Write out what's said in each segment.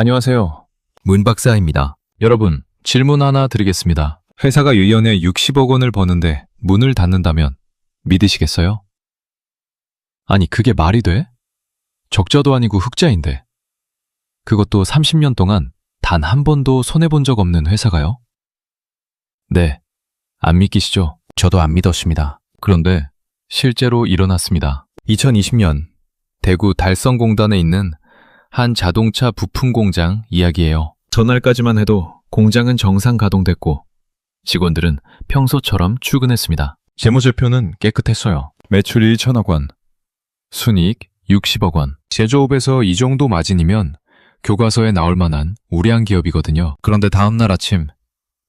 안녕하세요. 문 박사입니다. 여러분, 질문 하나 드리겠습니다. 회사가 1년에 60억 원을 버는데 문을 닫는다면 믿으시겠어요? 아니, 그게 말이 돼? 적자도 아니고 흑자인데. 그것도 30년 동안 단 한 번도 손해본 적 없는 회사가요? 네, 안 믿기시죠? 저도 안 믿었습니다. 그런데 실제로 일어났습니다. 2020년 대구 달성공단에 있는 한 자동차 부품 공장 이야기예요. 전날까지만 해도 공장은 정상 가동됐고 직원들은 평소처럼 출근했습니다. 재무제표는 깨끗했어요. 매출이 1천억 원, 순이익 60억 원. 제조업에서 이 정도 마진이면 교과서에 나올 만한 우량 기업이거든요. 그런데 다음날 아침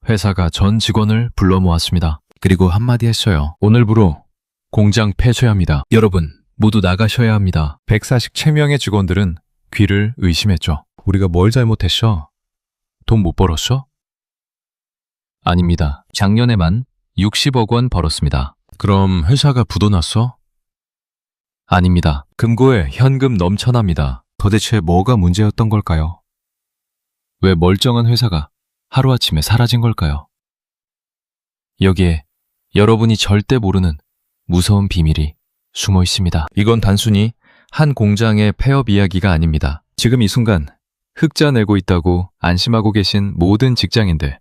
회사가 전 직원을 불러 모았습니다. 그리고 한마디 했어요. 오늘부로 공장 폐쇄합니다. 여러분, 모두 나가셔야 합니다. 147명의 직원들은 귀를 의심했죠. 우리가 뭘 잘못했어? 돈 못 벌었어? 아닙니다. 작년에만 60억 원 벌었습니다. 그럼 회사가 부도났어? 아닙니다. 금고에 현금 넘쳐납니다. 도대체 뭐가 문제였던 걸까요? 왜 멀쩡한 회사가 하루아침에 사라진 걸까요? 여기에 여러분이 절대 모르는 무서운 비밀이 숨어 있습니다. 이건 단순히 한 공장의 폐업 이야기가 아닙니다. 지금 이 순간 흑자 내고 있다고 안심하고 계신 모든 직장인들,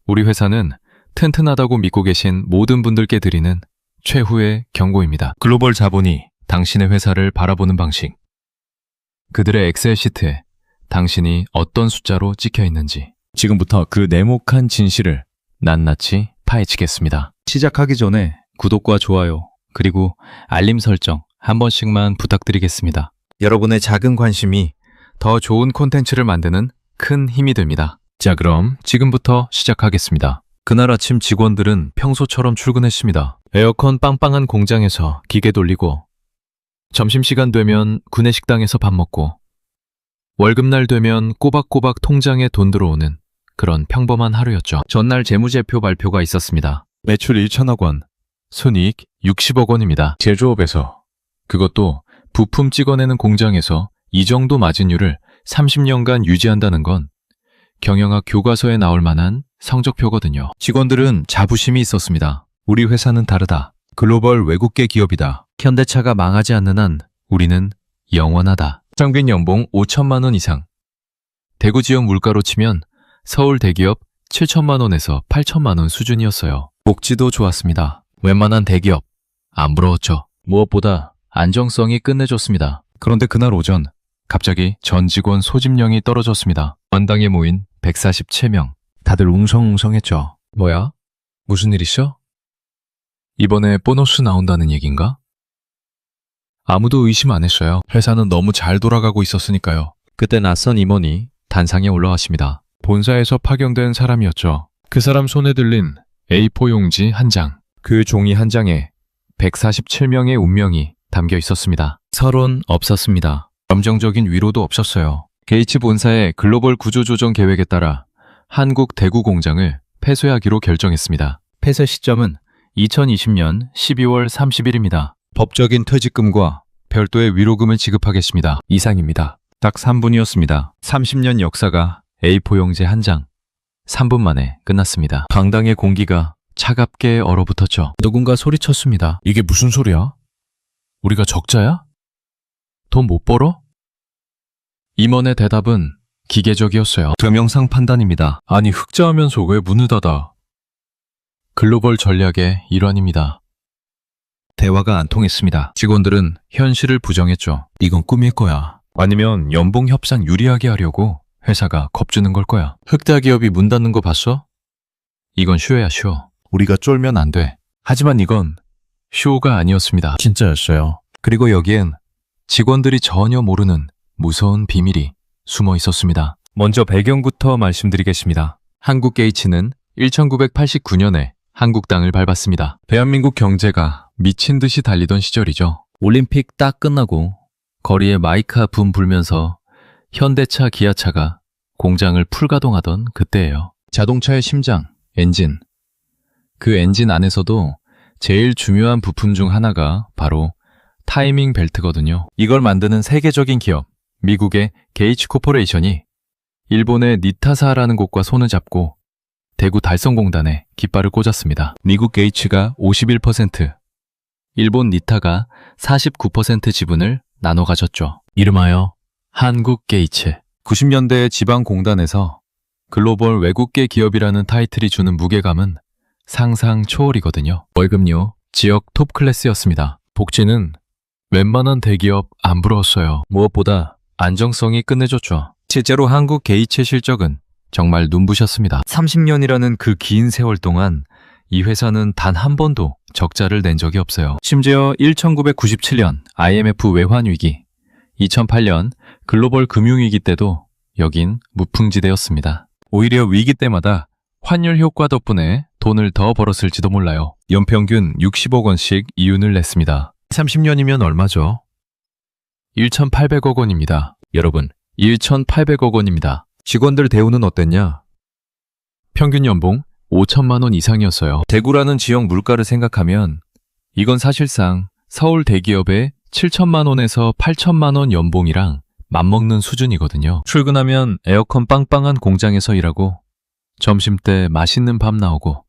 우리 회사는 튼튼하다고 믿고 계신 모든 분들께 드리는 최후의 경고입니다. 글로벌 자본이 당신의 회사를 바라보는 방식, 그들의 엑셀 시트에 당신이 어떤 숫자로 찍혀 있는지 지금부터 그 네모칸 진실을 낱낱이 파헤치겠습니다. 시작하기 전에 구독과 좋아요 그리고 알림 설정 한 번씩만 부탁드리겠습니다. 여러분의 작은 관심이 더 좋은 콘텐츠를 만드는 큰 힘이 됩니다. 자, 그럼 지금부터 시작하겠습니다. 그날 아침 직원들은 평소처럼 출근했습니다. 에어컨 빵빵한 공장에서 기계 돌리고, 점심시간 되면 구내식당에서 밥 먹고, 월급날 되면 꼬박꼬박 통장에 돈 들어오는 그런 평범한 하루였죠. 전날 재무제표 발표가 있었습니다. 매출 1천억 원, 순이익 60억 원입니다. 제조업에서, 그것도 부품 찍어내는 공장에서 이 정도 마진율을 30년간 유지한다는 건 경영학 교과서에 나올 만한 성적표거든요. 직원들은 자부심이 있었습니다. 우리 회사는 다르다. 글로벌 외국계 기업이다. 현대차가 망하지 않는 한 우리는 영원하다. 평균 연봉 5천만 원 이상. 대구 지역 물가로 치면 서울 대기업 7천만 원에서 8천만 원 수준이었어요. 복지도 좋았습니다. 웬만한 대기업 안 부러웠죠. 무엇보다 안정성이 끝내줬습니다. 그런데 그날 오전 갑자기 전 직원 소집령이 떨어졌습니다. 원당에 모인 147명. 다들 웅성웅성했죠. 뭐야? 무슨 일 있어? 이번에 보너스 나온다는 얘긴가? 아무도 의심 안 했어요. 회사는 너무 잘 돌아가고 있었으니까요. 그때 낯선 임원이 단상에 올라왔습니다. 본사에서 파견된 사람이었죠. 그 사람 손에 들린 A4 용지 한 장. 그 종이 한 장에 147명의 운명이 담겨 있었습니다. 서론 없었습니다. 감정적인 위로도 없었어요. 게이츠 본사의 글로벌 구조조정 계획에 따라 한국 대구 공장을 폐쇄하기로 결정했습니다. 폐쇄 시점은 2020년 12월 30일입니다. 법적인 퇴직금과 별도의 위로금을 지급하겠습니다. 이상입니다. 딱 3분이었습니다. 30년 역사가 A4 용지 한 장, 3분 만에 끝났습니다. 강당의 공기가 차갑게 얼어붙었죠. 누군가 소리쳤습니다. 이게 무슨 소리야? 우리가 적자야? 돈 못 벌어? 임원의 대답은 기계적이었어요. 동영상 판단입니다. 아니, 흑자하면서 왜 문을 닫아? 글로벌 전략의 일환입니다. 대화가 안 통했습니다. 직원들은 현실을 부정했죠. 이건 꿈일 거야. 아니면 연봉 협상 유리하게 하려고 회사가 겁주는 걸 거야. 흑자 기업이 문 닫는 거 봤어? 이건 쇼야, 쇼. 우리가 쫄면 안 돼. 하지만 이건 쇼가 아니었습니다. 진짜였어요. 그리고 여기엔 직원들이 전혀 모르는 무서운 비밀이 숨어 있었습니다. 먼저 배경부터 말씀드리겠습니다. 한국 게이츠는 1989년에 한국 땅을 밟았습니다. 대한민국 경제가 미친 듯이 달리던 시절이죠. 올림픽 딱 끝나고 거리에 마이카 붐 불면서 현대차, 기아차가 공장을 풀가동하던 그때예요. 자동차의 심장, 엔진. 그 엔진 안에서도 제일 중요한 부품 중 하나가 바로 타이밍 벨트거든요. 이걸 만드는 세계적인 기업, 미국의 게이츠 코퍼레이션이 일본의 니타사라는 곳과 손을 잡고 대구 달성공단에 깃발을 꽂았습니다. 미국 게이츠가 51%, 일본 니타가 49% 지분을 나눠 가졌죠. 이름하여 한국 게이츠. 90년대 지방공단에서 글로벌 외국계 기업이라는 타이틀이 주는 무게감은 상상 초월이거든요. 월급료 지역 톱 클래스였습니다. 복지는 웬만한 대기업 안 부러웠어요. 무엇보다 안정성이 끝내줬죠. 실제로 한국 게이츠의 실적은 정말 눈부셨습니다. 30년이라는 그 긴 세월 동안 이 회사는 단 한 번도 적자를 낸 적이 없어요. 심지어 1997년 IMF 외환위기, 2008년 글로벌 금융위기 때도 여긴 무풍지대였습니다. 오히려 위기 때마다 환율 효과 덕분에 돈을 더 벌었을지도 몰라요. 연평균 60억 원씩 이윤을 냈습니다. 30년이면 얼마죠? 1,800억 원입니다. 여러분, 1,800억 원입니다. 직원들 대우는 어땠냐? 평균 연봉 5천만 원 이상이었어요. 대구라는 지역 물가를 생각하면 이건 사실상 서울 대기업의 7천만 원에서 8천만 원 연봉이랑 맞먹는 수준이거든요. 출근하면 에어컨 빵빵한 공장에서 일하고 점심때 맛있는 밥 나오고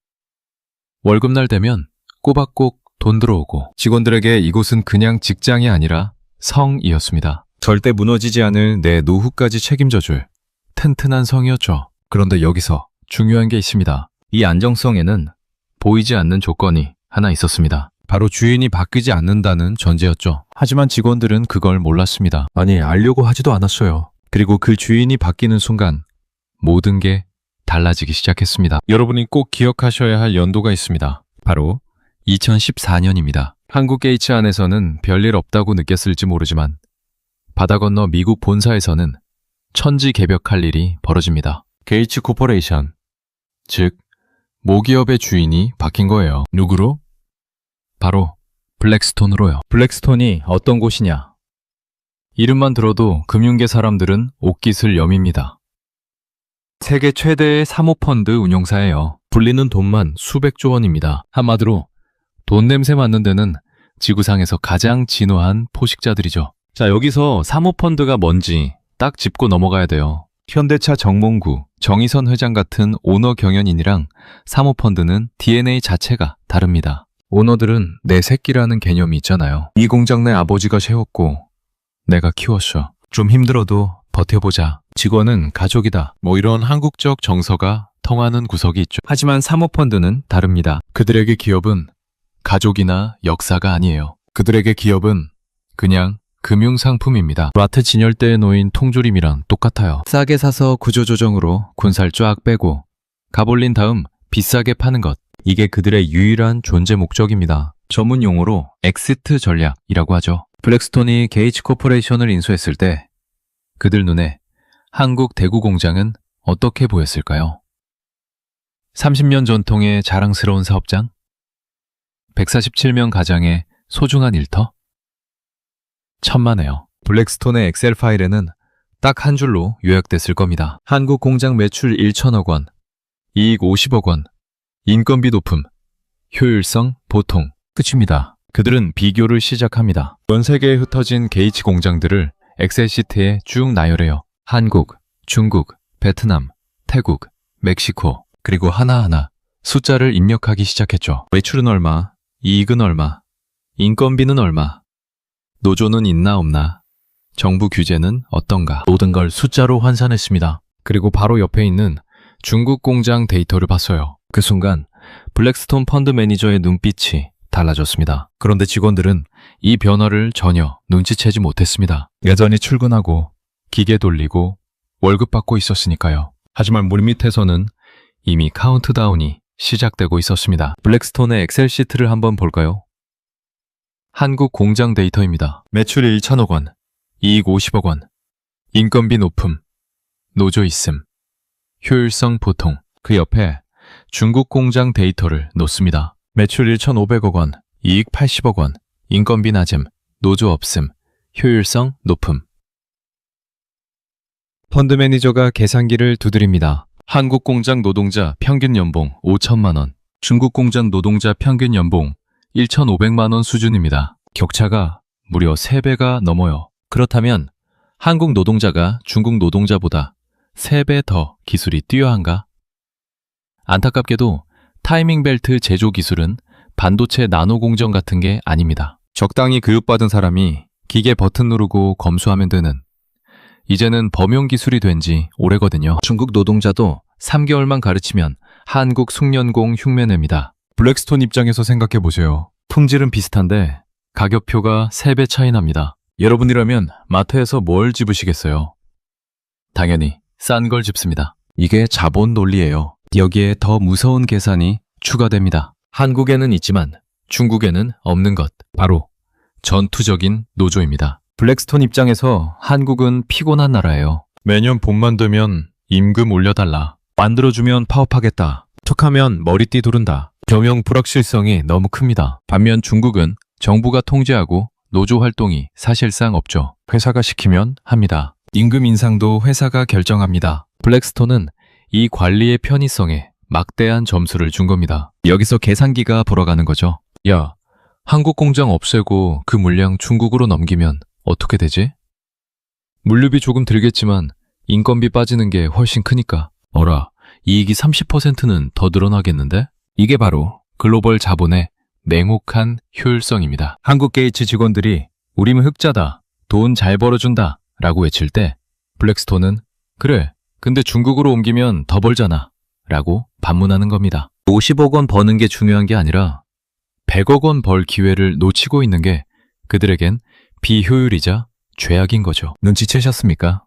월급날 되면 꼬박꼬박 돈 들어오고 직원들에게 이곳은 그냥 직장이 아니라 성이었습니다. 절대 무너지지 않을 내 노후까지 책임져줄 튼튼한 성이었죠. 그런데 여기서 중요한 게 있습니다. 이 안정성에는 보이지 않는 조건이 하나 있었습니다. 바로 주인이 바뀌지 않는다는 전제였죠. 하지만 직원들은 그걸 몰랐습니다. 아니, 알려고 하지도 않았어요. 그리고 그 주인이 바뀌는 순간 모든 게 달라지기 시작했습니다. 여러분이 꼭 기억하셔야 할 연도가 있습니다. 바로 2014년입니다. 한국 게이츠 안에서는 별일 없다고 느꼈을지 모르지만 바다 건너 미국 본사에서는 천지개벽할 일이 벌어집니다. 게이츠 코퍼레이션, 즉 모기업의 주인이 바뀐 거예요. 누구로? 바로 블랙스톤으로요. 블랙스톤이 어떤 곳이냐? 이름만 들어도 금융계 사람들은 옷깃을 여밉니다. 세계 최대의 사모펀드 운용사예요. 불리는 돈만 수백조 원입니다. 한마디로 돈 냄새 맡는 데는 지구상에서 가장 진화한 포식자들이죠. 자, 여기서 사모펀드가 뭔지 딱 짚고 넘어가야 돼요. 현대차 정몽구, 정의선 회장 같은 오너 경연인이랑 사모펀드는 DNA 자체가 다릅니다. 오너들은 내 새끼라는 개념이 있잖아요. 이 공장 내 아버지가 세웠고 내가 키웠어. 좀 힘들어도 버텨보자. 직원은 가족이다. 뭐 이런 한국적 정서가 통하는 구석이 있죠. 하지만 사모펀드는 다릅니다. 그들에게 기업은 가족이나 역사가 아니에요. 그들에게 기업은 그냥 금융상품입니다. 라트 진열대에 놓인 통조림이랑 똑같아요. 싸게 사서 구조조정으로 군살 쫙 빼고 가볼린 다음 비싸게 파는 것. 이게 그들의 유일한 존재 목적입니다. 전문 용어로 엑시트 전략이라고 하죠. 블랙스톤이 게이츠 코퍼레이션을 인수했을 때 그들 눈에 한국 대구 공장은 어떻게 보였을까요? 30년 전통의 자랑스러운 사업장? 147명 가장의 소중한 일터? 천만에요. 블랙스톤의 엑셀 파일에는 딱 한 줄로 요약됐을 겁니다. 한국 공장 매출 1천억 원, 이익 50억 원, 인건비 높음, 효율성 보통. 끝입니다. 그들은 비교를 시작합니다. 전 세계에 흩어진 게이츠 공장들을 엑셀 시트에 쭉 나열해요. 한국, 중국, 베트남, 태국, 멕시코, 그리고 하나하나 숫자를 입력하기 시작했죠. 매출은 얼마, 이익은 얼마, 인건비는 얼마, 노조는 있나 없나, 정부 규제는 어떤가, 모든 걸 숫자로 환산했습니다. 그리고 바로 옆에 있는 중국 공장 데이터를 봤어요. 그 순간 블랙스톤 펀드 매니저의 눈빛이 달라졌습니다. 그런데 직원들은 이 변화를 전혀 눈치채지 못했습니다. 여전히 출근하고 기계 돌리고 월급 받고 있었으니까요. 하지만 물밑에서는 이미 카운트다운이 시작되고 있었습니다. 블랙스톤의 엑셀 시트를 한번 볼까요? 한국 공장 데이터입니다. 매출 1천억 원, 이익 50억 원, 인건비 높음, 노조 있음, 효율성 보통. 그 옆에 중국 공장 데이터를 놓습니다. 매출 1,500억 원, 이익 80억 원, 인건비 낮음, 노조 없음, 효율성 높음. 펀드 매니저가 계산기를 두드립니다. 한국 공장 노동자 평균 연봉 5천만 원, 중국 공장 노동자 평균 연봉 1,500만 원 수준입니다. 격차가 무려 3배가 넘어요. 그렇다면 한국 노동자가 중국 노동자보다 3배 더 기술이 뛰어한가? 안타깝게도 타이밍 벨트 제조 기술은 반도체 나노 공정 같은 게 아닙니다. 적당히 교육받은 사람이 기계 버튼 누르고 검수하면 되는, 이제는 범용 기술이 된 지 오래거든요. 중국 노동자도 3개월만 가르치면 한국 숙련공 흉내냅니다. 블랙스톤 입장에서 생각해 보세요. 품질은 비슷한데 가격표가 3배 차이 납니다. 여러분이라면 마트에서 뭘 집으시겠어요? 당연히 싼 걸 집습니다. 이게 자본 논리예요. 여기에 더 무서운 계산이 추가됩니다. 한국에는 있지만 중국에는 없는 것, 바로 전투적인 노조입니다. 블랙스톤 입장에서 한국은 피곤한 나라예요. 매년 봄만 되면 임금 올려달라, 만들어주면 파업하겠다, 척하면 머리띠 두른다. 경영 불확실성이 너무 큽니다. 반면 중국은 정부가 통제하고 노조 활동이 사실상 없죠. 회사가 시키면 합니다. 임금 인상도 회사가 결정합니다. 블랙스톤은 이 관리의 편의성에 막대한 점수를 준 겁니다. 여기서 계산기가 돌아가는 거죠. 야, 한국 공장 없애고 그 물량 중국으로 넘기면 어떻게 되지? 물류비 조금 들겠지만 인건비 빠지는 게 훨씬 크니까. 어라, 이익이 30%는 더 늘어나겠는데? 이게 바로 글로벌 자본의 냉혹한 효율성입니다. 한국 게이츠 직원들이 우리는 흑자다, 돈 잘 벌어준다 라고 외칠 때 블랙스톤은 그래, 근데 중국으로 옮기면 더 벌잖아 라고 반문하는 겁니다. 50억 원 버는 게 중요한 게 아니라 100억 원 벌 기회를 놓치고 있는 게 그들에겐 비효율이자 죄악인 거죠. 눈치채셨습니까?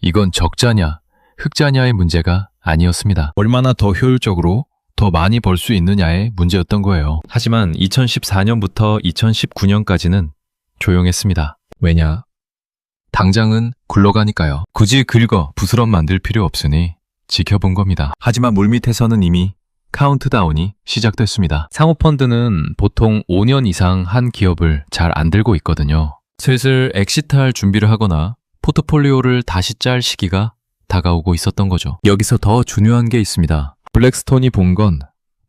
이건 적자냐, 흑자냐의 문제가 아니었습니다. 얼마나 더 효율적으로 더 많이 벌 수 있느냐의 문제였던 거예요. 하지만 2014년부터 2019년까지는 조용했습니다. 왜냐? 당장은 굴러가니까요. 굳이 긁어 부스럼 만들 필요 없으니 지켜본 겁니다. 하지만 물밑에서는 이미 카운트다운이 시작됐습니다. 상호펀드는 보통 5년 이상 한 기업을 잘 안 들고 있거든요. 슬슬 엑시트할 준비를 하거나 포트폴리오를 다시 짤 시기가 다가오고 있었던 거죠. 여기서 더 중요한 게 있습니다. 블랙스톤이 본 건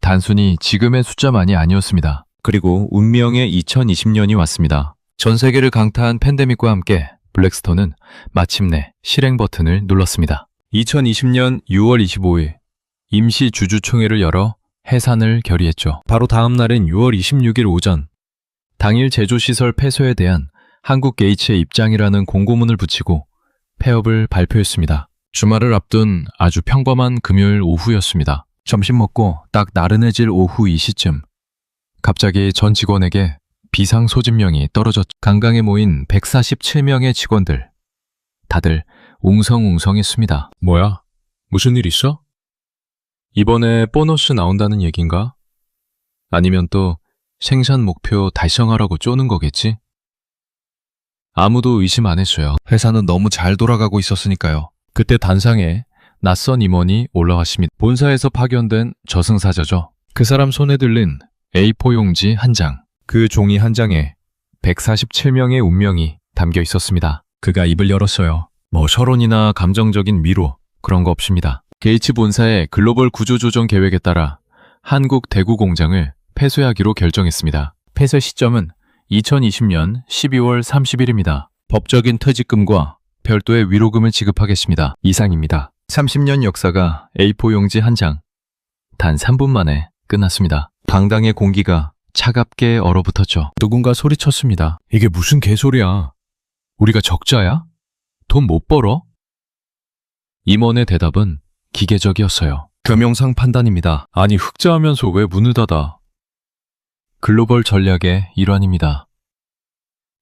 단순히 지금의 숫자만이 아니었습니다. 그리고 운명의 2020년이 왔습니다. 전 세계를 강타한 팬데믹과 함께 블랙스톤은 마침내 실행 버튼을 눌렀습니다. 2020년 6월 25일 임시 주주총회를 열어 해산을 결의했죠. 바로 다음 날인 6월 26일 오전, 당일 제조시설 폐쇄에 대한 한국 게이츠의 입장이라는 공고문을 붙이고 폐업을 발표했습니다. 주말을 앞둔 아주 평범한 금요일 오후였습니다. 점심 먹고 딱 나른해질 오후 이 시쯤 갑자기 전 직원에게 비상 소집령이 떨어졌죠. 강강에 모인 147명의 직원들, 다들 웅성웅성했습니다. 뭐야? 무슨 일 있어? 이번에 보너스 나온다는 얘긴가? 아니면 또 생산 목표 달성하라고 쪼는 거겠지? 아무도 의심 안 했어요. 회사는 너무 잘 돌아가고 있었으니까요. 그때 단상에 낯선 임원이 올라왔습니다. 본사에서 파견된 저승사자죠. 그 사람 손에 들린 A4 용지 한 장, 그 종이 한 장에 147명의 운명이 담겨 있었습니다. 그가 입을 열었어요. 뭐 서론이나 감정적인 위로 그런 거 없습니다. 게이츠 본사의 글로벌 구조조정 계획에 따라 한국 대구 공장을 폐쇄하기로 결정했습니다. 폐쇄 시점은 2020년 12월 30일입니다. 법적인 퇴직금과 별도의 위로금을 지급하겠습니다. 이상입니다. 30년 역사가 A4 용지 한 장, 단 3분 만에 끝났습니다. 당당의 공기가 차갑게 얼어붙었죠. 누군가 소리쳤습니다. 이게 무슨 개소리야? 우리가 적자야? 돈 못 벌어? 임원의 대답은 기계적이었어요. 금융상 판단입니다. 아니, 흑자하면서 왜 문을 닫아? 글로벌 전략의 일환입니다.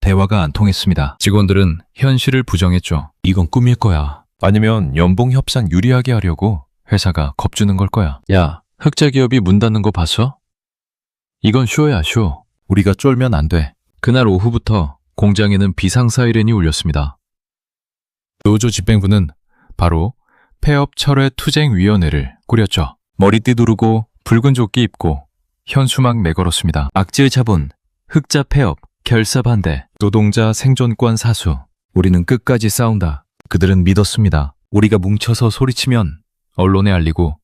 대화가 안 통했습니다. 직원들은 현실을 부정했죠. 이건 꿈일 거야. 아니면 연봉 협상 유리하게 하려고 회사가 겁주는 걸 거야. 야, 흑자 기업이 문 닫는 거 봤어? 이건 쇼야, 쇼. 우리가 쫄면 안 돼. 그날 오후부터 공장에는 비상 사이렌이 울렸습니다. 노조 집행부는 바로 폐업 철회 투쟁위원회를 꾸렸죠. 머리띠 두르고 붉은 조끼 입고 현수막 내걸었습니다. 악질 자본, 흑자 폐업, 결사 반대, 노동자 생존권 사수. 우리는 끝까지 싸운다. 그들은 믿었습니다. 우리가 뭉쳐서 소리치면, 언론에 알리고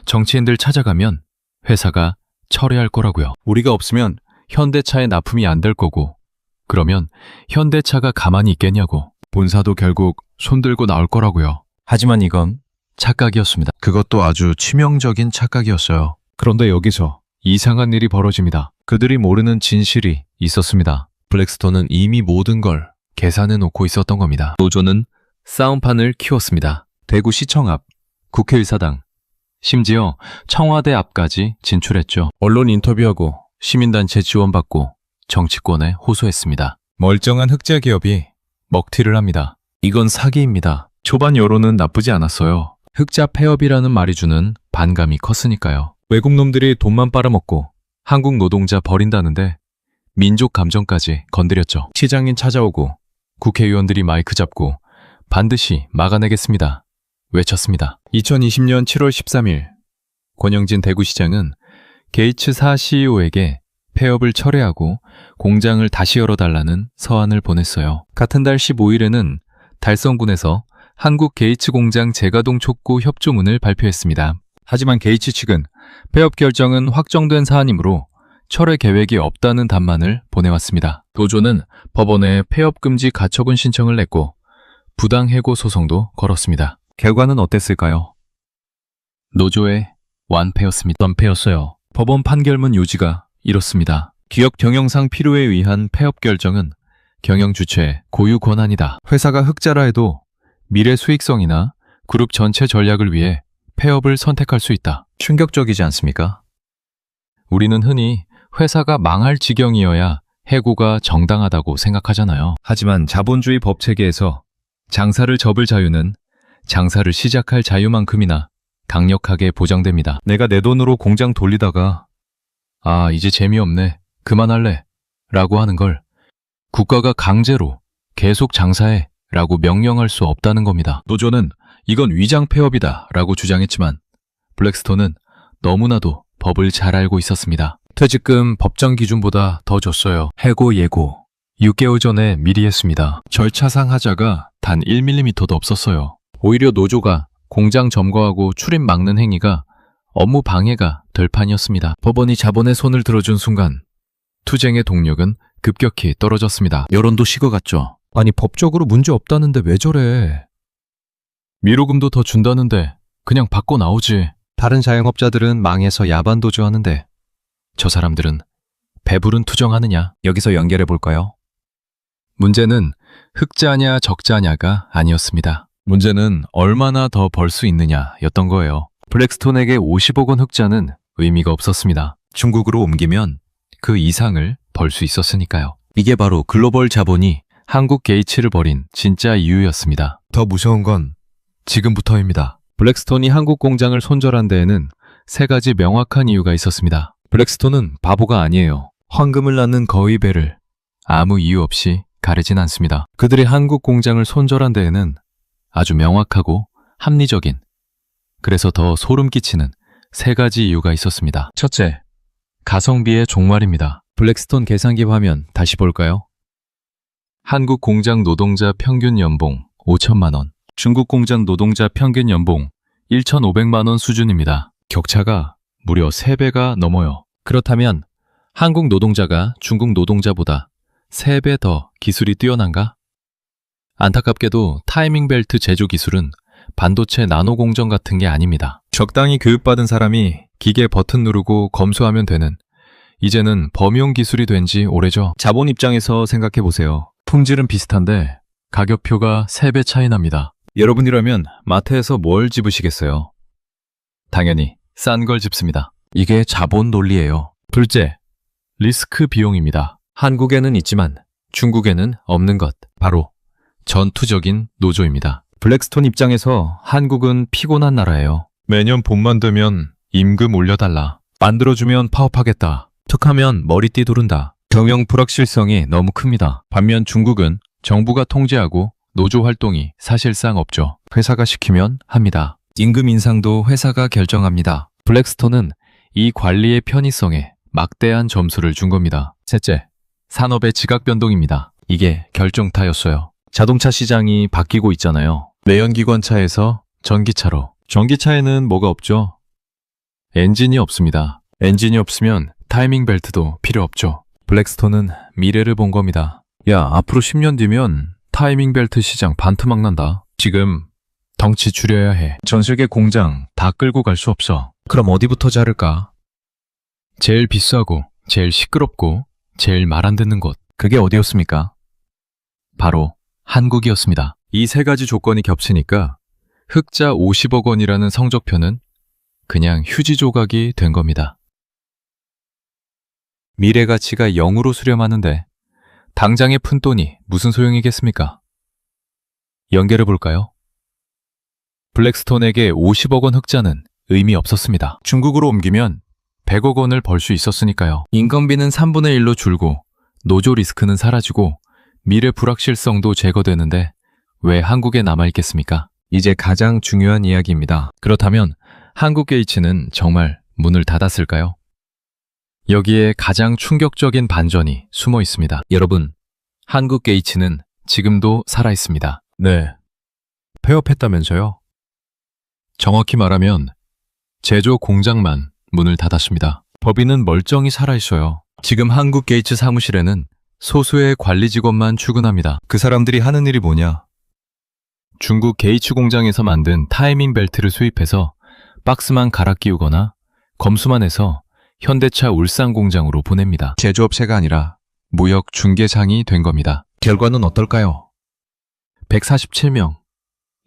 정치인들 찾아가면 회사가 철회할 거라고요. 우리가 없으면 현대차에 납품이 안 될 거고, 그러면 현대차가 가만히 있겠냐고. 본사도 결국 손들고 나올 거라고요. 하지만 이건 착각이었습니다. 그것도 아주 치명적인 착각이었어요. 그런데 여기서 이상한 일이 벌어집니다. 그들이 모르는 진실이 있었습니다. 블랙스톤은 이미 모든 걸 계산해 놓고 있었던 겁니다. 노조는 싸움판을 키웠습니다. 대구시청 앞, 국회의사당, 심지어 청와대 앞까지 진출했죠. 언론 인터뷰하고 시민단체 지원받고 정치권에 호소했습니다. 멀쩡한 흑자 기업이 먹튀를 합니다. 이건 사기입니다. 초반 여론은 나쁘지 않았어요. 흑자 폐업이라는 말이 주는 반감이 컸으니까요. 외국 놈들이 돈만 빨아먹고 한국 노동자 버린다는데 민족 감정까지 건드렸죠. 시장인 찾아오고 국회의원들이 마이크 잡고 반드시 막아내겠습니다. 외쳤습니다. 2020년 7월 13일 권영진 대구시장은 게이츠사 CEO에게 폐업을 철회하고 공장을 다시 열어달라는 서한을 보냈어요. 같은 달 15일에는 달성군에서 한국 게이츠 공장 재가동 촉구 협조문을 발표했습니다. 하지만 게이츠 측은 폐업 결정은 확정된 사안이므로 철회 계획이 없다는 답만을 보내왔습니다. 노조는 법원에 폐업 금지 가처분 신청을 냈고 부당해고 소송도 걸었습니다. 결과는 어땠을까요? 노조의 완패였어요. 법원 판결문 요지가 이렇습니다. 기업 경영상 필요에 의한 폐업 결정은 경영 주체의 고유 권한이다. 회사가 흑자라 해도 미래 수익성이나 그룹 전체 전략을 위해 폐업을 선택할 수 있다. 충격적이지 않습니까? 우리는 흔히 회사가 망할 지경이어야 해고가 정당하다고 생각하잖아요. 하지만 자본주의 법체계에서 장사를 접을 자유는 장사를 시작할 자유만큼이나 강력하게 보장됩니다. 내가 내 돈으로 공장 돌리다가 이제 재미없네, 그만할래 라고 하는 걸 국가가 강제로 계속 장사해 라고 명령할 수 없다는 겁니다. 노조는 이건 위장 폐업이다 라고 주장했지만 블랙스톤은 너무나도 법을 잘 알고 있었습니다. 퇴직금 법정 기준보다 더 줬어요. 해고 예고 6개월 전에 미리 했습니다. 절차상 하자가 단 1mm도 없었어요. 오히려 노조가 공장 점거하고 출입 막는 행위가 업무 방해가 될 판이었습니다. 법원이 자본의 손을 들어준 순간 투쟁의 동력은 급격히 떨어졌습니다. 여론도 식어갔죠. 아니 법적으로 문제 없다는데 왜 저래? 미로금도 더 준다는데 그냥 받고 나오지. 다른 자영업자들은 망해서 야반도주 하는데 저 사람들은 배부른 투정하느냐? 여기서 연결해 볼까요? 문제는 흑자냐 적자냐가 아니었습니다. 문제는 얼마나 더 벌 수 있느냐였던 거예요. 블랙스톤에게 50억 원 흑자는 의미가 없었습니다. 중국으로 옮기면 그 이상을 벌 수 있었으니까요. 이게 바로 글로벌 자본이 한국 게이츠를 버린 진짜 이유였습니다. 더 무서운 건 지금부터입니다. 블랙스톤이 한국 공장을 손절한 데에는 3가지 명확한 이유가 있었습니다. 블랙스톤은 바보가 아니에요. 황금을 낳는 거위 배를 아무 이유 없이 가르진 않습니다. 그들이 한국 공장을 손절한 데에는 아주 명확하고 합리적인, 그래서 더 소름 끼치는 3가지 이유가 있었습니다. 첫째, 가성비의 종말입니다. 블랙스톤 계산기 화면 다시 볼까요? 한국 공장 노동자 평균 연봉 5천만 원, 중국 공장 노동자 평균 연봉 1,500만 원 수준입니다. 격차가 무려 3배가 넘어요. 그렇다면 한국 노동자가 중국 노동자보다 3배 더 기술이 뛰어난가? 안타깝게도 타이밍 벨트 제조 기술은 반도체 나노 공정 같은 게 아닙니다. 적당히 교육받은 사람이 기계 버튼 누르고 검수하면 되는, 이제는 범용 기술이 된 지 오래죠. 자본 입장에서 생각해 보세요. 품질은 비슷한데 가격표가 3배 차이 납니다. 여러분이라면 마트에서 뭘 집으시겠어요? 당연히 싼 걸 집습니다. 이게 자본 논리예요. 둘째, 리스크 비용입니다. 한국에는 있지만 중국에는 없는 것, 바로 전투적인 노조입니다. 블랙스톤 입장에서 한국은 피곤한 나라예요. 매년 봄만 되면 임금 올려달라, 만들어주면 파업하겠다, 툭하면 머리띠 두른다. 경영 불확실성이 너무 큽니다. 반면 중국은 정부가 통제하고 노조 활동이 사실상 없죠. 회사가 시키면 합니다. 임금 인상도 회사가 결정합니다. 블랙스톤은 이 관리의 편의성에 막대한 점수를 준 겁니다. 셋째, 산업의 지각 변동입니다. 이게 결정타였어요. 자동차 시장이 바뀌고 있잖아요. 내연기관차에서 전기차로. 전기차에는 뭐가 없죠? 엔진이 없습니다. 엔진이 없으면 타이밍 벨트도 필요 없죠. 블랙스톤은 미래를 본 겁니다. 야, 앞으로 10년 뒤면 타이밍 벨트 시장 반토막 난다. 지금 덩치 줄여야 해. 전 세계 공장 다 끌고 갈 수 없어. 그럼 어디부터 자를까? 제일 비싸고, 제일 시끄럽고, 제일 말 안 듣는 곳. 그게 어디였습니까? 바로 한국이었습니다. 이 세 가지 조건이 겹치니까 흑자 50억 원이라는 성적표는 그냥 휴지 조각이 된 겁니다. 미래 가치가 0으로 수렴하는데 당장의 푼돈이 무슨 소용이겠습니까? 연결해 볼까요? 블랙스톤에게 50억 원 흑자는 의미 없었습니다. 중국으로 옮기면 100억 원을 벌 수 있었으니까요. 인건비는 3분의 1로 줄고 노조 리스크는 사라지고 미래 불확실성도 제거되는데 왜 한국에 남아있겠습니까? 이제 가장 중요한 이야기입니다. 그렇다면 한국 게이츠는 정말 문을 닫았을까요? 여기에 가장 충격적인 반전이 숨어 있습니다. 여러분, 한국 게이츠는 지금도 살아있습니다. 네. 폐업했다면서요? 정확히 말하면 제조 공장만 문을 닫았습니다. 법인은 멀쩡히 살아있어요. 지금 한국 게이츠 사무실에는 소수의 관리 직원만 출근합니다. 그 사람들이 하는 일이 뭐냐? 중국 게이츠 공장에서 만든 타이밍 벨트를 수입해서 박스만 갈아 끼우거나 검수만 해서 현대차 울산 공장으로 보냅니다. 제조업체가 아니라 무역 중개상이 된 겁니다. 결과는 어떨까요? 147명.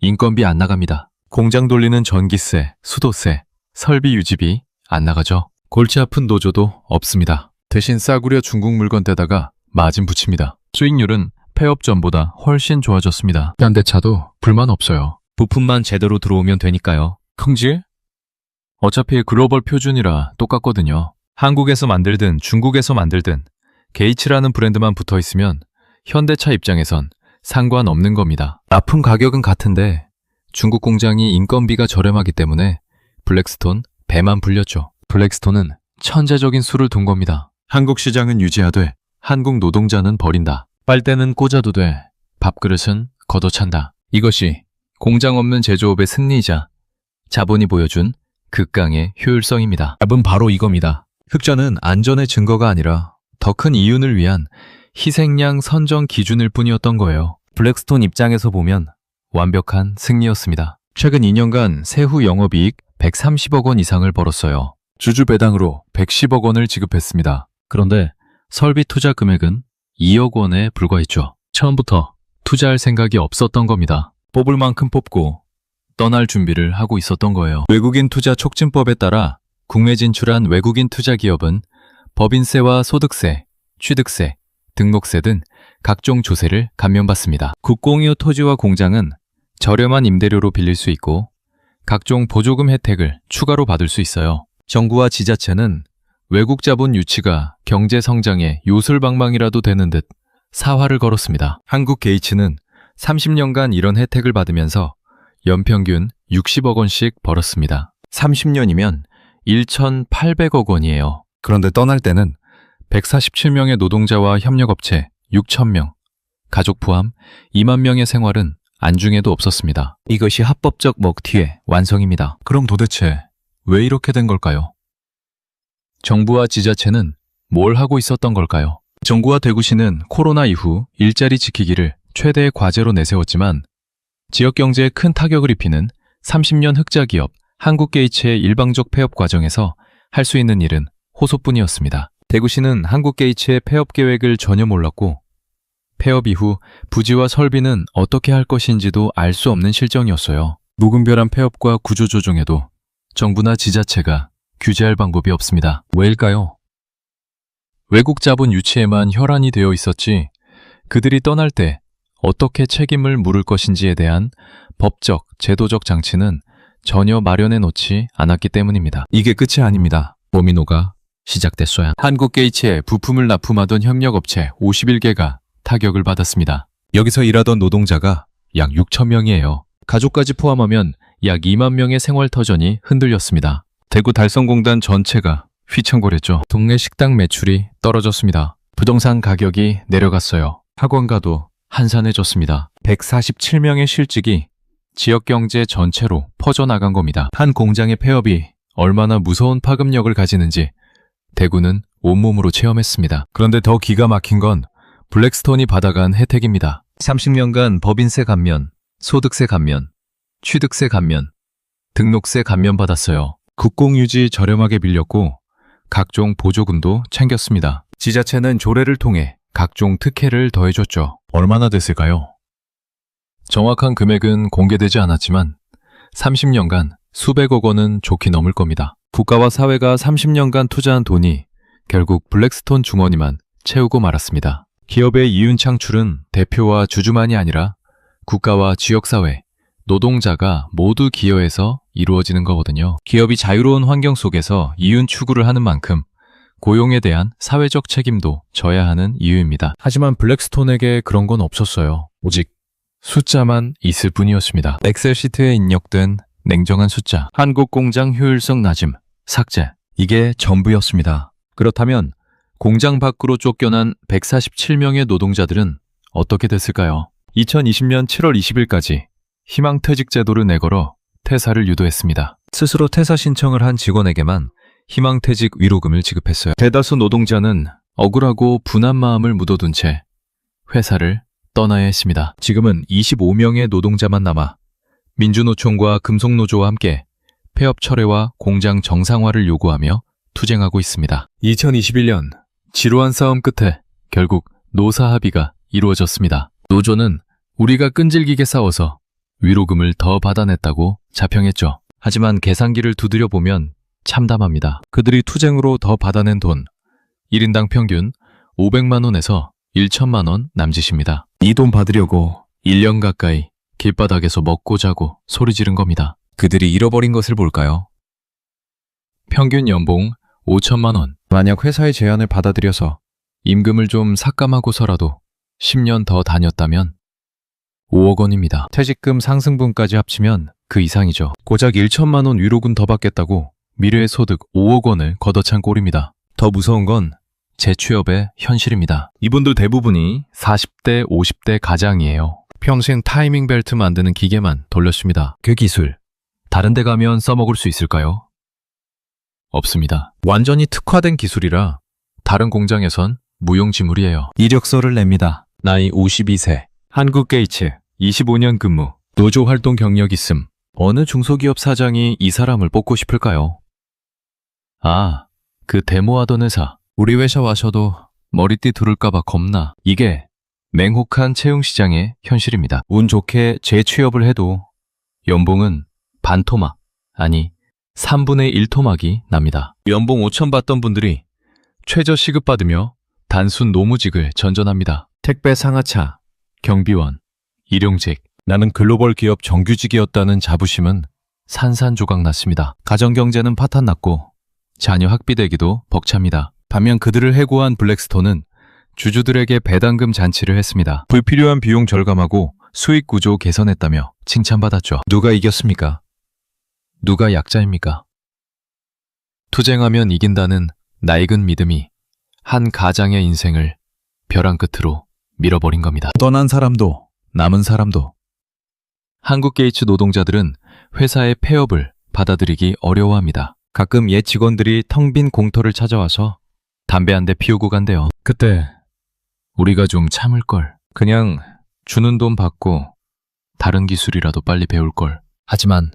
인건비 안 나갑니다. 공장 돌리는 전기세, 수도세, 설비 유지비 안 나가죠. 골치 아픈 노조도 없습니다. 대신 싸구려 중국 물건 떼다가 마진 붙입니다. 수익률은 폐업 전보다 훨씬 좋아졌습니다. 현대차도 불만 없어요. 부품만 제대로 들어오면 되니까요. 긍지? 어차피 글로벌 표준이라 똑같거든요. 한국에서 만들든 중국에서 만들든 게이츠라는 브랜드만 붙어 있으면 현대차 입장에선 상관없는 겁니다. 납품 가격은 같은데 중국 공장이 인건비가 저렴하기 때문에 블랙스톤 배만 불렸죠. 블랙스톤은 천재적인 수를 둔 겁니다. 한국 시장은 유지하되 한국 노동자는 버린다. 빨대는 꽂아도 돼. 밥그릇은 걷어찬다. 이것이 공장 없는 제조업의 승리이자 자본이 보여준 극강의 효율성입니다. 답은 바로 이겁니다. 흑자는 안전의 증거가 아니라 더 큰 이윤을 위한 희생양 선정 기준일 뿐이었던 거예요. 블랙스톤 입장에서 보면 완벽한 승리였습니다. 최근 2년간 세후 영업이익 130억 원 이상을 벌었어요. 주주 배당으로 110억 원을 지급했습니다. 그런데 설비 투자 금액은 2억 원에 불과했죠. 처음부터 투자할 생각이 없었던 겁니다. 뽑을 만큼 뽑고 떠날 준비를 하고 있었던 거예요. 외국인 투자 촉진법에 따라 국내 진출한 외국인 투자 기업은 법인세와 소득세, 취득세, 등록세 등 각종 조세를 감면받습니다. 국공유 토지와 공장은 저렴한 임대료로 빌릴 수 있고 각종 보조금 혜택을 추가로 받을 수 있어요. 정부와 지자체는 외국 자본 유치가 경제 성장의 요술방망이라도 되는 듯 사활을 걸었습니다. 한국 게이츠는 30년간 이런 혜택을 받으면서 연평균 60억 원씩 벌었습니다. 30년이면 1,800억 원이에요. 그런데 떠날 때는 147명의 노동자와 협력업체 6,000명, 가족 포함 2만 명의 생활은 안중에도 없었습니다. 이것이 합법적 먹튀의 완성입니다. 그럼 도대체 왜 이렇게 된 걸까요? 정부와 지자체는 뭘 하고 있었던 걸까요? 정부와 대구시는 코로나 이후 일자리 지키기를 최대의 과제로 내세웠지만 지역 경제에 큰 타격을 입히는 30년 흑자 기업 한국게이츠의 일방적 폐업 과정에서 할 수 있는 일은 호소뿐이었습니다. 대구시는 한국게이츠의 폐업 계획을 전혀 몰랐고 폐업 이후 부지와 설비는 어떻게 할 것인지도 알 수 없는 실정이었어요. 무분별한 폐업과 구조조정에도 정부나 지자체가 규제할 방법이 없습니다. 왜일까요? 외국 자본 유치에만 혈안이 되어 있었지 그들이 떠날 때 어떻게 책임을 물을 것인지에 대한 법적, 제도적 장치는 전혀 마련해 놓지 않았기 때문입니다. 이게 끝이 아닙니다. 도미노가 시작됐어야. 한국게이츠에 부품을 납품하던 협력업체 51개가 타격을 받았습니다. 여기서 일하던 노동자가 약 6천 명이에요. 가족까지 포함하면 약 2만 명의 생활터전이 흔들렸습니다. 대구 달성공단 전체가 휘청거렸죠. 동네 식당 매출이 떨어졌습니다. 부동산 가격이 내려갔어요. 학원가도 한산해졌습니다. 147명의 실직이 지역 경제 전체로 퍼져나간 겁니다. 한 공장의 폐업이 얼마나 무서운 파급력을 가지는지 대구는 온몸으로 체험했습니다. 그런데 더 기가 막힌 건 블랙스톤이 받아간 혜택입니다. 30년간 법인세 감면, 소득세 감면, 취득세 감면, 등록세 감면 받았어요. 국공유지 저렴하게 빌렸고 각종 보조금도 챙겼습니다. 지자체는 조례를 통해 각종 특혜를 더해줬죠. 얼마나 됐을까요? 정확한 금액은 공개되지 않았지만 30년간 수백억 원은 좋게 넘을 겁니다. 국가와 사회가 30년간 투자한 돈이 결국 블랙스톤 중원이만 채우고 말았습니다. 기업의 이윤 창출은 대표와 주주만이 아니라 국가와 지역사회, 노동자가 모두 기여해서 이루어지는 거거든요. 기업이 자유로운 환경 속에서 이윤 추구를 하는 만큼 고용에 대한 사회적 책임도 져야 하는 이유입니다. 하지만 블랙스톤에게 그런 건 없었어요. 오직 숫자만 있을 뿐이었습니다. 엑셀시트에 입력된 냉정한 숫자, 한국 공장 효율성 낮음, 삭제, 이게 전부였습니다. 그렇다면 공장 밖으로 쫓겨난 147명의 노동자들은 어떻게 됐을까요? 2020년 7월 20일까지 희망퇴직 제도를 내걸어 퇴사를 유도했습니다. 스스로 퇴사 신청을 한 직원에게만 희망퇴직 위로금을 지급했어요. 대다수 노동자는 억울하고 분한 마음을 묻어둔 채 회사를 떠나야 했습니다. 지금은 25명의 노동자만 남아 민주노총과 금속노조와 함께 폐업 철회와 공장 정상화를 요구하며 투쟁하고 있습니다. 2021년 지루한 싸움 끝에 결국 노사 합의가 이루어졌습니다. 노조는 우리가 끈질기게 싸워서 위로금을 더 받아냈다고 자평했죠. 하지만 계산기를 두드려 보면 참담합니다. 그들이 투쟁으로 더 받아낸 돈, 1인당 평균 500만 원에서 1천만 원 남짓입니다. 이 돈 받으려고 1년 가까이 길바닥에서 먹고 자고 소리 지른 겁니다. 그들이 잃어버린 것을 볼까요? 평균 연봉 5천만 원. 만약 회사의 제안을 받아들여서 임금을 좀 삭감하고서라도 10년 더 다녔다면 5억 원입니다. 퇴직금 상승분까지 합치면 그 이상이죠. 고작 1천만 원 위로금 더 받겠다고 미래의 소득 5억 원을 걷어찬 꼴입니다. 더 무서운 건 재취업의 현실입니다. 이분들 대부분이 40대, 50대 가장이에요. 평생 타이밍 벨트 만드는 기계만 돌렸습니다. 그 기술, 다른 데 가면 써먹을 수 있을까요? 없습니다. 완전히 특화된 기술이라 다른 공장에선 무용지물이에요. 이력서를 냅니다. 나이 52세, 한국 게이츠, 25년 근무, 노조 활동 경력 있음. 어느 중소기업 사장이 이 사람을 뽑고 싶을까요? 아, 그 데모하던 회사. 우리 회사 와서도 머리띠 두를까봐 겁나. 이게 맹혹한 채용시장의 현실입니다. 운 좋게 재취업을 해도 연봉은 반토막, 아니 3분의 1토막이 납니다. 연봉 5천 받던 분들이 최저 시급 받으며 단순 노무직을 전전합니다. 택배 상하차, 경비원, 일용직. 나는 글로벌 기업 정규직이었다는 자부심은 산산조각 났습니다. 가정경제는 파탄났고 자녀 학비대기도 벅찹니다. 반면 그들을 해고한 블랙스톤은 주주들에게 배당금 잔치를 했습니다. 불필요한 비용 절감하고 수익 구조 개선했다며 칭찬받았죠. 누가 이겼습니까? 누가 약자입니까? 투쟁하면 이긴다는 낡은 믿음이 한 가장의 인생을 벼랑 끝으로 밀어버린 겁니다. 떠난 사람도 남은 사람도. 한국 게이츠 노동자들은 회사의 폐업을 받아들이기 어려워합니다. 가끔 옛 직원들이 텅 빈 공터를 찾아와서 담배 한 대 피우고 간대요. 그때 우리가 좀 참을걸. 그냥 주는 돈 받고 다른 기술이라도 빨리 배울걸. 하지만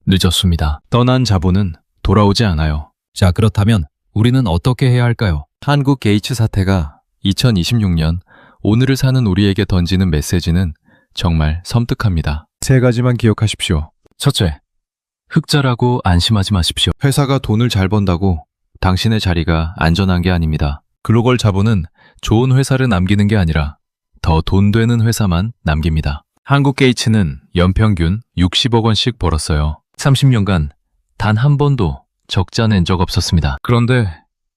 늦었습니다. 떠난 자본은 돌아오지 않아요. 자, 그렇다면 우리는 어떻게 해야 할까요? 한국 게이츠 사태가 2026년 오늘을 사는 우리에게 던지는 메시지는 정말 섬뜩합니다. 세 가지만 기억하십시오. 첫째, 흑자라고 안심하지 마십시오. 회사가 돈을 잘 번다고 당신의 자리가 안전한 게 아닙니다. 글로벌 자본은 좋은 회사를 남기는 게 아니라 더 돈 되는 회사만 남깁니다. 한국 게이츠는 연평균 60억 원씩 벌었어요. 30년간 단 한 번도 적자 낸 적 없었습니다. 그런데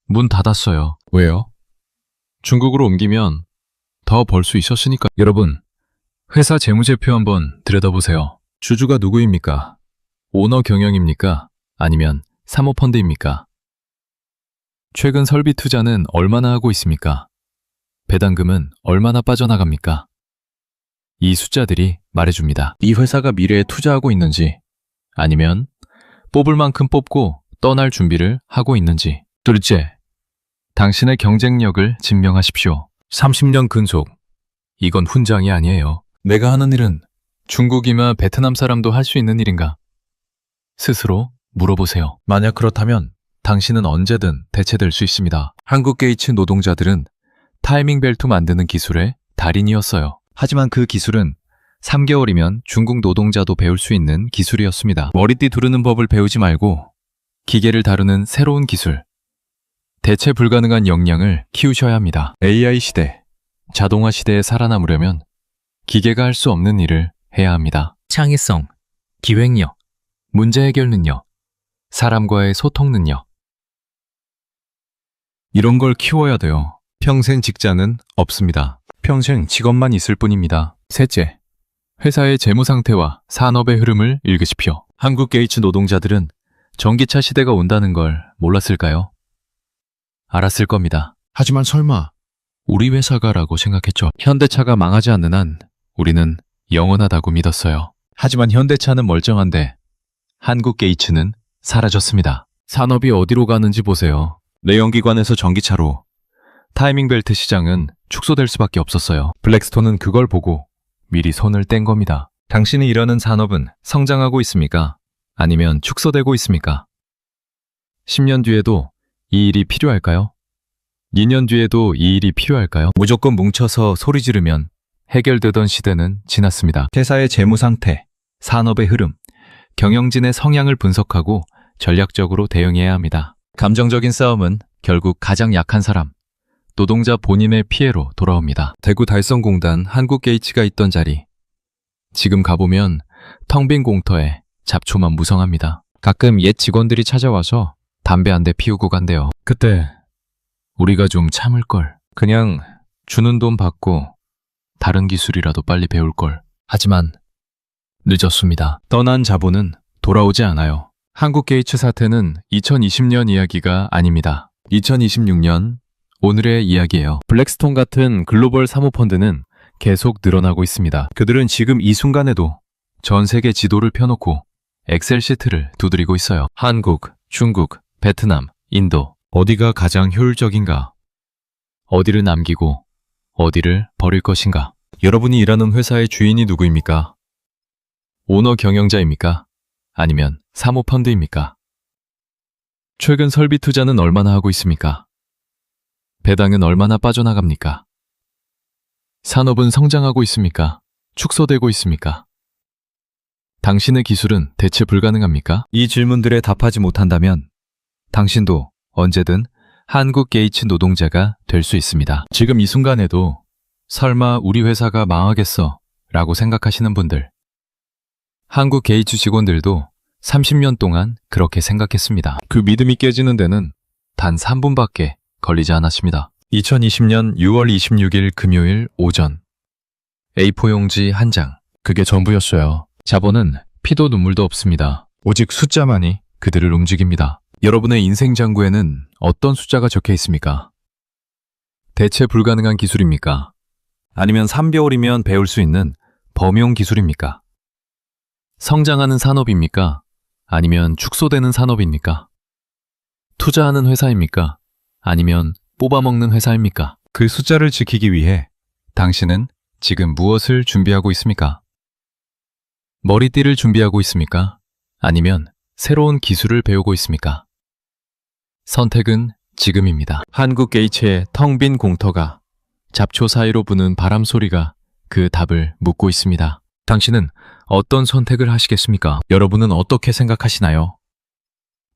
문 닫았어요. 왜요? 중국으로 옮기면 더 벌 수 있었으니까. 여러분, 회사 재무제표 한번 들여다보세요. 주주가 누구입니까? 오너 경영입니까? 아니면 사모펀드입니까? 최근 설비 투자는 얼마나 하고 있습니까? 배당금은 얼마나 빠져나갑니까? 이 숫자들이 말해줍니다. 이 회사가 미래에 투자하고 있는지, 아니면 뽑을 만큼 뽑고 떠날 준비를 하고 있는지. 둘째, 당신의 경쟁력을 증명하십시오. 30년 근속, 이건 훈장이 아니에요. 내가 하는 일은 중국이나 베트남 사람도 할 수 있는 일인가? 스스로 물어보세요. 만약 그렇다면 당신은 언제든 대체될 수 있습니다. 한국 게이츠 노동자들은 타이밍 벨트 만드는 기술의 달인이었어요. 하지만 그 기술은 3개월이면 중국 노동자도 배울 수 있는 기술이었습니다. 머리띠 두르는 법을 배우지 말고 기계를 다루는 새로운 기술, 대체 불가능한 역량을 키우셔야 합니다. AI 시대, 자동화 시대에 살아남으려면 기계가 할 수 없는 일을 해야 합니다. 창의성, 기획력, 문제 해결 능력, 사람과의 소통 능력. 이런 걸 키워야 돼요. 평생 직장은 없습니다. 평생 직업만 있을 뿐입니다. 셋째, 회사의 재무 상태와 산업의 흐름을 읽으십시오. 한국 게이츠 노동자들은 전기차 시대가 온다는 걸 몰랐을까요? 알았을 겁니다. 하지만 설마 우리 회사가라고 생각했죠. 현대차가 망하지 않는 한 우리는 영원하다고 믿었어요. 하지만 현대차는 멀쩡한데 한국 게이츠는 사라졌습니다. 산업이 어디로 가는지 보세요. 내연기관에서 전기차로 타이밍 벨트 시장은 축소될 수밖에 없었어요. 블랙스톤은 그걸 보고 미리 손을 뗀 겁니다. 당신이 일하는 산업은 성장하고 있습니까? 아니면 축소되고 있습니까? 10년 뒤에도 이 일이 필요할까요? 2년 뒤에도 이 일이 필요할까요? 무조건 뭉쳐서 소리 지르면 해결되던 시대는 지났습니다. 회사의 재무 상태, 산업의 흐름, 경영진의 성향을 분석하고 전략적으로 대응해야 합니다. 감정적인 싸움은 결국 가장 약한 사람, 노동자 본인의 피해로 돌아옵니다. 대구 달성공단 한국 게이츠가 있던 자리. 지금 가보면 텅 빈 공터에 잡초만 무성합니다. 가끔 옛 직원들이 찾아와서 담배 한 대 피우고 간대요. 그때 우리가 좀 참을 걸. 그냥 주는 돈 받고 다른 기술이라도 빨리 배울 걸. 하지만 늦었습니다. 떠난 자본은 돌아오지 않아요. 한국 게이츠 사태는 2020년 이야기가 아닙니다. 2026년 오늘의 이야기예요. 블랙스톤 같은 글로벌 사모펀드는 계속 늘어나고 있습니다. 그들은 지금 이 순간에도 전 세계 지도를 펴놓고 엑셀 시트를 두드리고 있어요. 한국, 중국, 베트남, 인도. 어디가 가장 효율적인가? 어디를 남기고 어디를 버릴 것인가? 여러분이 일하는 회사의 주인이 누구입니까? 오너 경영자입니까? 아니면 사모펀드입니까? 최근 설비 투자는 얼마나 하고 있습니까? 배당은 얼마나 빠져나갑니까? 산업은 성장하고 있습니까? 축소되고 있습니까? 당신의 기술은 대체 불가능합니까? 이 질문들에 답하지 못한다면 당신도 언제든 한국 게이츠 노동자가 될 수 있습니다. 지금 이 순간에도 설마 우리 회사가 망하겠어 라고 생각하시는 분들, 한국 게이츠 직원들도 30년 동안 그렇게 생각했습니다. 그 믿음이 깨지는 데는 단 3분밖에 걸리지 않았습니다. 2020년 6월 26일 금요일 오전. A4 용지 한 장. 그게 전부였어요. 자본은 피도 눈물도 없습니다. 오직 숫자만이 그들을 움직입니다. 여러분의 인생 장구에는 어떤 숫자가 적혀 있습니까? 대체 불가능한 기술입니까? 아니면 3개월이면 배울 수 있는 범용 기술입니까? 성장하는 산업입니까? 아니면 축소되는 산업입니까? 투자하는 회사입니까? 아니면 뽑아먹는 회사입니까? 그 숫자를 지키기 위해 당신은 지금 무엇을 준비하고 있습니까? 머리띠를 준비하고 있습니까? 아니면 새로운 기술을 배우고 있습니까? 선택은 지금입니다. 한국 게이츠의 텅 빈 공터가, 잡초 사이로 부는 바람 소리가 그 답을 묻고 있습니다. 당신은 어떤 선택을 하시겠습니까? 여러분은 어떻게 생각하시나요?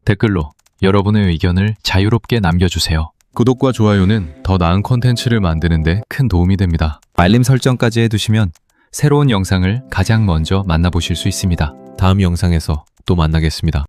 댓글로 여러분의 의견을 자유롭게 남겨주세요. 구독과 좋아요는 더 나은 콘텐츠를 만드는 데 큰 도움이 됩니다. 알림 설정까지 해두시면 새로운 영상을 가장 먼저 만나보실 수 있습니다. 다음 영상에서 또 만나겠습니다.